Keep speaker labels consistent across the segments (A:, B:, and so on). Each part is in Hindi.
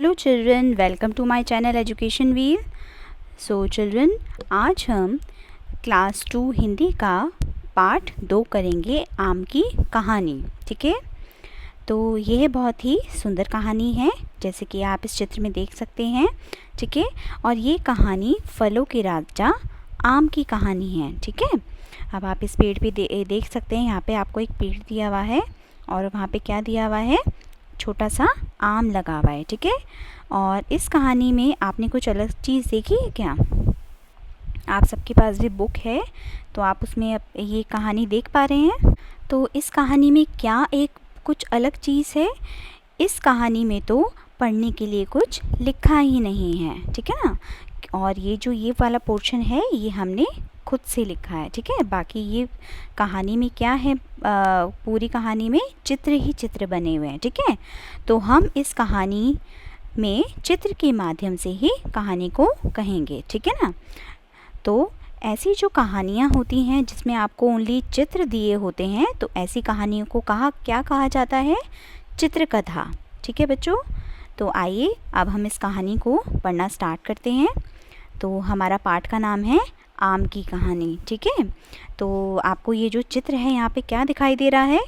A: Hello children, welcome to my channel education wheel. So children, आज हम क्लास 2 हिंदी का पार्ट 2 करेंगे, आम की कहानी। ठीक है, तो यह बहुत ही सुंदर कहानी है, जैसे कि आप इस चित्र में देख सकते हैं। ठीक है, और ये कहानी फलों के राजा आम की कहानी है। ठीक है, अब आप इस पेड़ पे देख सकते हैं, यहाँ पे आपको एक पेड़ दिया हुआ है और वहाँ पे क्या दिया हुआ है, छोटा सा आम लगा हुआ है। ठीक है, और इस कहानी में आपने कुछ अलग चीज़ देखी है क्या? आप सबके पास भी बुक है तो आप उसमें ये कहानी देख पा रहे हैं। तो इस कहानी में क्या एक कुछ अलग चीज़ है? इस कहानी में तो पढ़ने के लिए कुछ लिखा ही नहीं है। ठीक है ना, और ये वाला पोर्शन है, ये हमने खुद से लिखा है। ठीक है, बाकी ये कहानी में क्या है, पूरी कहानी में चित्र ही चित्र बने हुए हैं। ठीक है, तो हम इस कहानी में चित्र के माध्यम से ही कहानी को कहेंगे। ठीक है ना, तो ऐसी जो कहानियाँ होती हैं जिसमें आपको ओनली चित्र दिए होते हैं, तो ऐसी कहानियों को क्या कहा जाता है? चित्रकथा। ठीक है बच्चों, तो आइए अब हम इस कहानी को पढ़ना स्टार्ट करते हैं। तो हमारा पाठ का नाम है आम की कहानी। ठीक है, तो आपको ये जो चित्र है, यहाँ पे क्या दिखाई दे रहा है?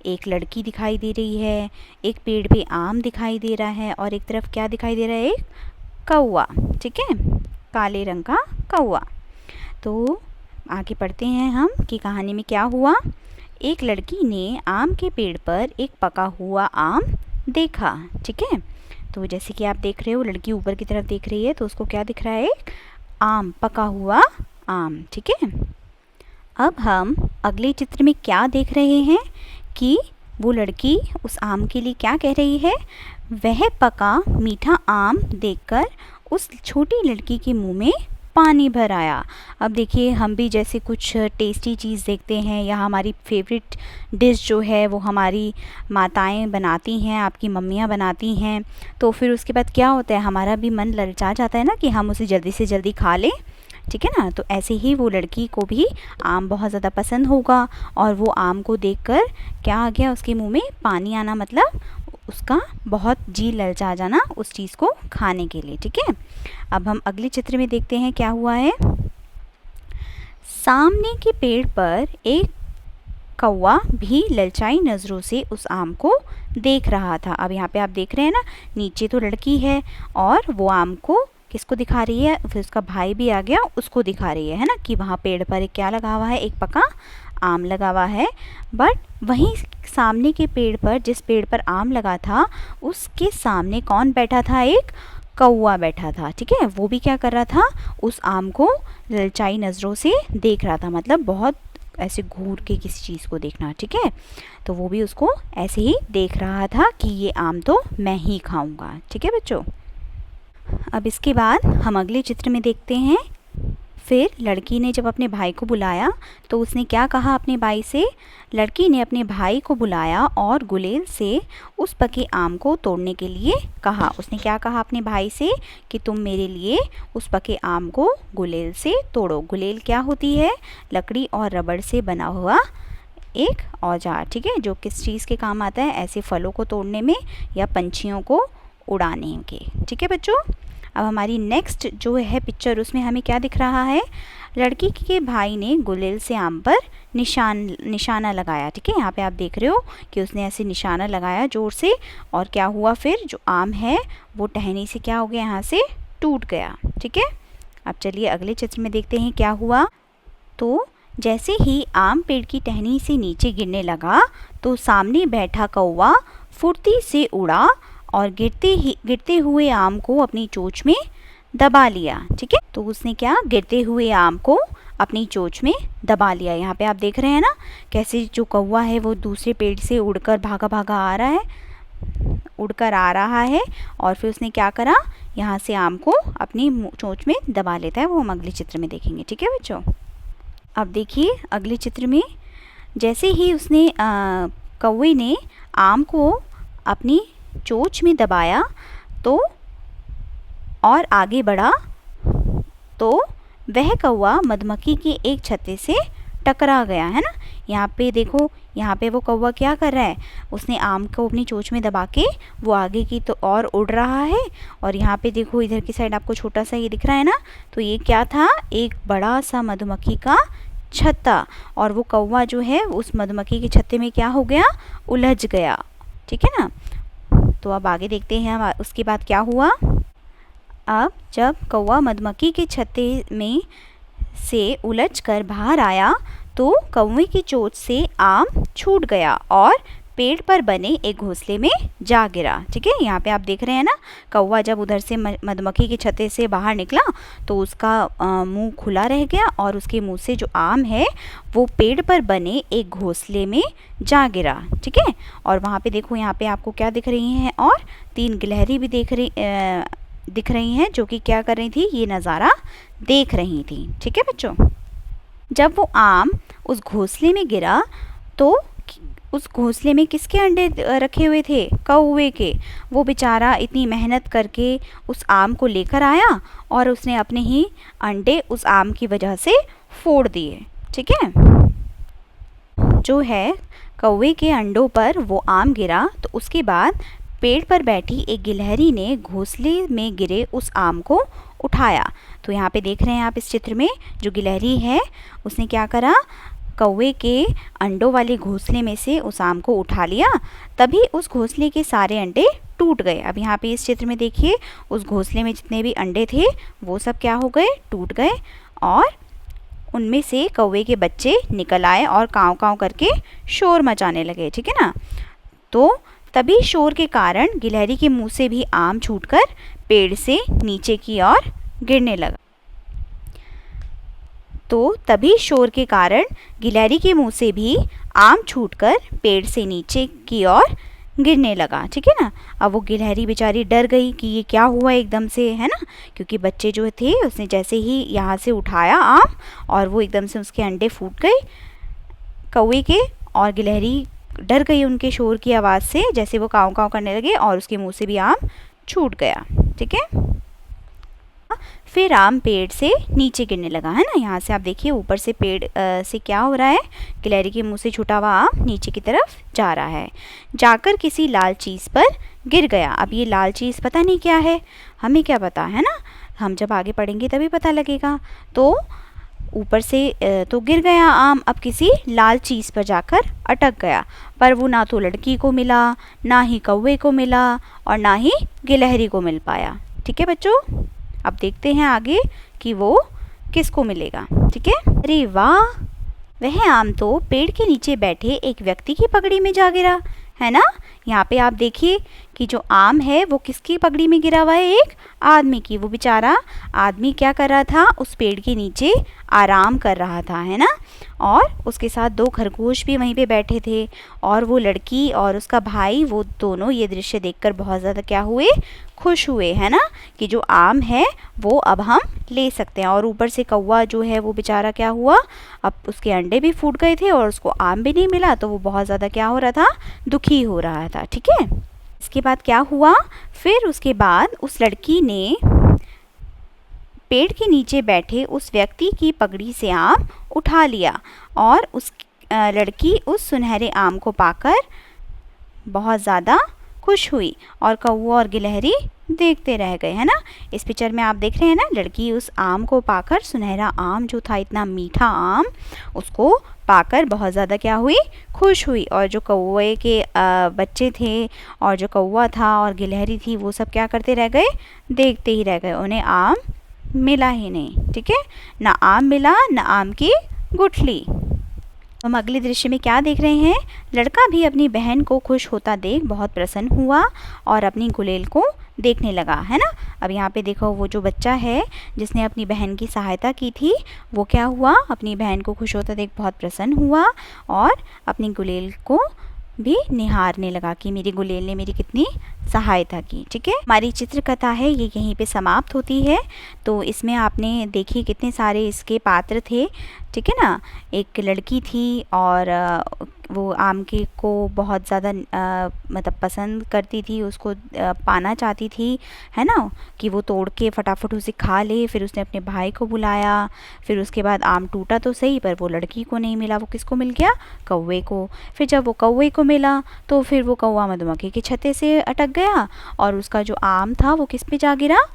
A: एक लड़की दिखाई दे रही है, एक पेड़ पे आम दिखाई दे रहा है, और एक तरफ क्या दिखाई दे रहा है? एक कौवा। ठीक है, काले रंग का कौवा। तो आगे पढ़ते हैं हम कि कहानी में क्या हुआ। एक लड़की ने आम के पेड़ पर एक पका हुआ आम देखा। ठीक है, तो जैसे कि आप देख रहे हो, लड़की ऊपर की तरफ देख रही है, तो उसको क्या दिख रहा है? एक आम, पका हुआ आम। ठीक है, अब हम अगले चित्र में क्या देख रहे हैं कि वो लड़की उस आम के लिए क्या कह रही है? वह पका मीठा आम देखकर उस छोटी लड़की के मुंह में पानी भर आया। अब देखिए, हम भी जैसे कुछ टेस्टी चीज़ देखते हैं या हमारी फेवरेट डिश जो है वो हमारी माताएं बनाती हैं, आपकी मम्मियां बनाती हैं, तो फिर उसके बाद क्या होता है, हमारा भी मन ललचा जाता है ना कि हम उसे जल्दी से जल्दी खा लें। ठीक है ना, तो ऐसे ही वो लड़की को भी आम बहुत ज़्यादा पसंद होगा, और वो आम को देखकर क्या आ गया, उसके मुँह में पानी आना, मतलब उसका बहुत जी ललचा जाना उस चीज़ को खाने के लिए। ठीक है, अब हम अगले चित्र में देखते हैं क्या हुआ है। सामने के पेड़ पर एक कौवा भी ललचाई नज़रों से उस आम को देख रहा था। अब यहाँ पे आप देख रहे हैं ना, नीचे तो लड़की है और वो आम को किसको दिखा रही है? फिर उसका भाई भी आ गया, उसको दिखा रही है ना, कि वहाँ पेड़ पर एक क्या लगा हुआ है? एक पका आम लगा हुआ है। बट वहीं सामने के पेड़ पर, जिस पेड़ पर आम लगा था, उसके सामने कौन बैठा था? एक कौवा बैठा था। ठीक है, वो भी क्या कर रहा था? उस आम को ललचाई नज़रों से देख रहा था, मतलब बहुत ऐसे घूर के किसी चीज़ को देखना। ठीक है, तो वो भी उसको ऐसे ही देख रहा था कि ये आम तो मैं ही खाऊंगा। ठीक है बच्चों, अब इसके बाद हम अगले चित्र में देखते हैं। फिर लड़की ने जब अपने भाई को बुलाया तो उसने क्या कहा अपने भाई से? लड़की ने अपने भाई को बुलाया और गुलेल से उस पके आम को तोड़ने के लिए कहा। उसने क्या कहा अपने भाई से कि तुम मेरे लिए उस पके आम को गुलेल से तोड़ो। गुलेल क्या होती है? लकड़ी और रबड़ से बना हुआ एक औजार। ठीक है, जो किस चीज़ के काम आता है? ऐसे फलों को तोड़ने में या पंछियों को उड़ाने के। ठीक है बच्चों, अब हमारी नेक्स्ट जो है पिक्चर, उसमें हमें क्या दिख रहा है? लड़की के भाई ने गुलेल से आम पर निशाना लगाया। ठीक है, यहाँ पे आप देख रहे हो कि उसने ऐसे निशाना लगाया जोर से, और क्या हुआ फिर? जो आम है वो टहनी से क्या हो गया? यहाँ से टूट गया। ठीक है, अब चलिए अगले चित्र में देखते हैं क्या हुआ। तो जैसे ही आम पेड़ की टहनी से नीचे गिरने लगा तो सामने बैठा कौवा फुर्ती से उड़ा और गिरते हुए आम को अपनी चोंच में दबा लिया। ठीक है, तो उसने क्या? गिरते हुए आम को अपनी चोंच में दबा लिया। यहाँ पे आप देख रहे हैं ना, कैसे जो कौवा है वो दूसरे पेड़ से उड़कर भागा आ रहा है, उड़कर आ रहा है, और फिर उसने क्या करा? यहाँ से आम को अपनी चोंच में दबा लेता है। वो हम अगले चित्र में देखेंगे। ठीक है बच्चों, अब देखिए अगले चित्र में, जैसे ही उसने कौवे ने आम को अपनी चोंच में दबाया तो और आगे बढ़ा, तो वह कौवा मधुमक्खी के एक छत्ते से टकरा गया, है ना। यहाँ पे देखो, यहाँ पे वो कौवा क्या कर रहा है, उसने आम को अपनी चोंच में दबा के वो आगे की तो और उड़ रहा है। और यहाँ पे देखो इधर की साइड आपको छोटा सा ये दिख रहा है ना, तो ये क्या था, एक बड़ा सा मधुमक्खी का छत्ता। और वो कौवा जो है उस मधुमक्खी के छत्ते में क्या हो गया, उलझ गया। ठीक है ना। तो अब आगे देखते हैं हम उसके बाद क्या हुआ। अब जब कौवा मधुमक्खी के छत्ते में से उलझकर बाहर आया तो कौवे की चोंच से आम छूट गया और पेड़ पर बने एक घोंसले में जा गिरा। ठीक है, यहाँ पे आप देख रहे हैं ना, कौवा जब उधर से मधुमक्खी के छत्ते से बाहर निकला तो उसका मुंह खुला रह गया और उसके मुंह से जो आम है वो पेड़ पर बने एक घोंसले में जा गिरा। ठीक है, और वहाँ पे देखो, यहाँ पे आपको क्या दिख रही हैं, और 3 गिलहरी भी दिख रही हैं जो कि क्या कर रही थी, ये नज़ारा देख रही थी। ठीक है बच्चों, जब वो आम उस घोंसले में गिरा तो उस घोंसले में किसके अंडे रखे हुए थे, कौवे के। वो बेचारा इतनी मेहनत करके उस आम को लेकर आया और उसने अपने ही अंडे उस आम की वजह से फोड़ दिए। ठीक है, जो है कौवे के अंडों पर वो आम गिरा तो उसके बाद पेड़ पर बैठी एक गिलहरी ने घोंसले में गिरे उस आम को उठाया। तो यहाँ पे देख रहे हैं आप इस चित्र में, जो गिलहरी है उसने क्या करा, कौवे के अंडों वाले घोंसले में से उस आम को उठा लिया, तभी उस घोंसले के सारे अंडे टूट गए। अब यहाँ पे इस चित्र में देखिए, उस घोंसले में जितने भी अंडे थे वो सब क्या हो गए, टूट गए, और उनमें से कौवे के बच्चे निकल आए और काँव काँव करके शोर मचाने लगे। ठीक है ना। तो तभी शोर के कारण गिलहरी के मुंह से भी आम छूटकर पेड़ से नीचे की ओर गिरने लगा। तो तभी शोर के कारण गिलहरी के मुंह से भी आम छूटकर पेड़ से नीचे की ओर गिरने लगा। ठीक है ना। अब वो गिलहरी बेचारी डर गई कि ये क्या हुआ एकदम से, है ना, क्योंकि बच्चे जो थे उसने जैसे ही यहाँ से उठाया आम और वो एकदम से उसके अंडे फूट गए कौवे के, और गिलहरी डर गई उनके शोर की आवाज़ से, जैसे वो काँव काँव करने लगे और उसके मुंह से भी आम छूट गया। ठीक है, फिर आम पेड़ से नीचे गिरने लगा, है ना। यहाँ से आप देखिए ऊपर से पेड़ से क्या हो रहा है, गिलहरी के मुंह से छूटा हुआ आम नीचे की तरफ जा रहा है, जाकर किसी लाल चीज़ पर गिर गया। अब ये लाल चीज़ पता नहीं क्या है, हमें क्या पता, है ना, हम जब आगे पढ़ेंगे तभी पता लगेगा। तो ऊपर से तो गिर गया आम, अब किसी लाल चीज़ पर जाकर अटक गया, पर वो ना तो लड़की को मिला, ना ही कौवे को मिला, और ना ही गिलहरी को मिल पाया। ठीक है बच्चों, अब देखते हैं आगे कि वो किसको मिलेगा। ठीक है, अरे वाह, वह आम तो पेड़ के नीचे बैठे एक व्यक्ति की पगड़ी में जा गिरा, है ना। यहाँ पे आप देखिए कि जो आम है वो किसकी पगड़ी में गिरा हुआ है, एक आदमी की। वो बेचारा आदमी क्या कर रहा था, उस पेड़ के नीचे आराम कर रहा था, है ना, और उसके साथ 2 खरगोश भी वहीं पे बैठे थे, और वो लड़की और उसका भाई, वो दोनों ये दृश्य देखकर बहुत ज़्यादा क्या हुए, खुश हुए, है ना, कि जो आम है वो अब हम ले सकते हैं। और ऊपर से कौवा जो है वो बेचारा क्या हुआ, अब उसके अंडे भी फूट गए थे और उसको आम भी नहीं मिला, तो वो बहुत ज़्यादा क्या हो रहा था, दुखी हो रहा था। ठीक है, इसके बाद क्या हुआ, फिर उसके बाद उस लड़की ने पेड़ के नीचे बैठे उस व्यक्ति की पगड़ी से आम उठा लिया, और उस लड़की उस सुनहरे आम को पाकर बहुत ज़्यादा खुश हुई, और कौवा और गिलहरी देखते रह गए, है ना। इस पिक्चर में आप देख रहे हैं ना, लड़की उस आम को पाकर, सुनहरा आम जो था, इतना मीठा आम, उसको पाकर बहुत ज़्यादा क्या हुई, खुश हुई। और जो कौवे के बच्चे थे और जो कौवा था और गिलहरी थी, वो सब क्या करते रह गए, देखते ही रह गए, उन्हें आम मिला ही नहीं। ठीक है, ना आम मिला, ना आम की गुठली। हम अगले दृश्य में क्या देख रहे हैं, लड़का भी अपनी बहन को खुश होता देख बहुत प्रसन्न हुआ और अपनी गुलेल को देखने लगा, है ना। अब यहाँ पे देखो, वो जो बच्चा है जिसने अपनी बहन की सहायता की थी, वो क्या हुआ, अपनी बहन को खुश होता देख बहुत प्रसन्न हुआ और अपनी गुलेल को भी निहारने लगा कि मेरी गुलेल ने मेरी कितनी सहायता की। ठीक है, हमारी चित्रकथा है ये यहीं पे समाप्त होती है। तो इसमें आपने देखिए कितने सारे इसके पात्र थे। ठीक है ना, एक लड़की थी और वो आम के को बहुत ज़्यादा मतलब पसंद करती थी, उसको पाना चाहती थी, है ना, कि वो तोड़ के फटाफट उसे खा ले। फिर उसने अपने भाई को बुलाया। फिर उसके बाद आम टूटा तो सही, पर वो लड़की को नहीं मिला। वो किसको मिल गया? कौवे को। फिर जब वो कौवे को मिला तो फिर वो कौवा मधुमक्खी के छत्ते से अटक गया और उसका जो आम था वो किस पे जा गिरा?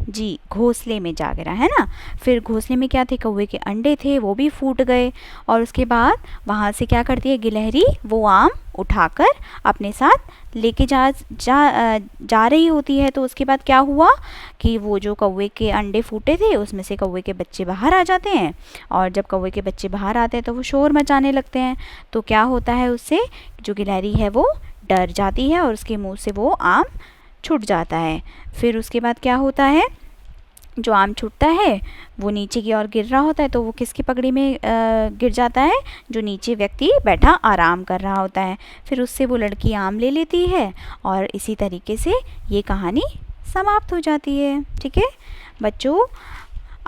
A: जी, घोंसले में जा गिरा, है ना। फिर घोंसले में क्या थे? कौवे के अंडे थे, वो भी फूट गए। और उसके बाद वहाँ से क्या करती है गिलहरी? वो आम उठाकर अपने साथ लेके जा रही होती है। तो उसके बाद क्या हुआ कि वो जो कौवे के अंडे फूटे थे उसमें से कौवे के बच्चे बाहर आ जाते हैं। और जब कौवे के बच्चे बाहर आते हैं तो वो शोर मचाने लगते हैं। तो क्या होता है, उससे जो गिलहरी है वो डर जाती है और उसके मुँह से वो आम छूट जाता है। फिर उसके बाद क्या होता है, जो आम छूटता है वो नीचे की ओर गिर रहा होता है। तो वो किसकी पगड़ी में गिर जाता है? जो नीचे व्यक्ति बैठा आराम कर रहा होता है। फिर उससे वो लड़की आम ले लेती है और इसी तरीके से ये कहानी समाप्त हो जाती है। ठीक है बच्चों,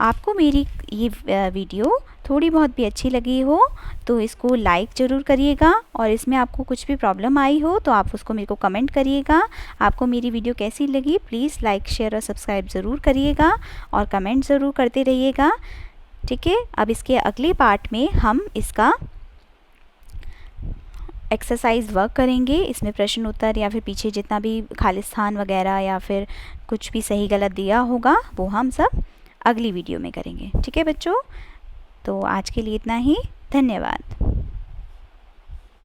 A: आपको मेरी ये वीडियो थोड़ी बहुत भी अच्छी लगी हो तो इसको लाइक ज़रूर करिएगा, और इसमें आपको कुछ भी प्रॉब्लम आई हो तो आप उसको मेरे को कमेंट करिएगा। आपको मेरी वीडियो कैसी लगी प्लीज़ लाइक शेयर और सब्सक्राइब ज़रूर करिएगा और कमेंट ज़रूर करते रहिएगा। ठीक है, अब इसके अगले पार्ट में हम इसका एक्सरसाइज वर्क करेंगे। इसमें प्रश्न उत्तर या फिर पीछे जितना भी खालिस्तान वगैरह या फिर कुछ भी सही गलत दिया होगा वो हम सब अगली वीडियो में करेंगे। ठीक है बच्चों, तो आज के लिए इतना ही। धन्यवाद।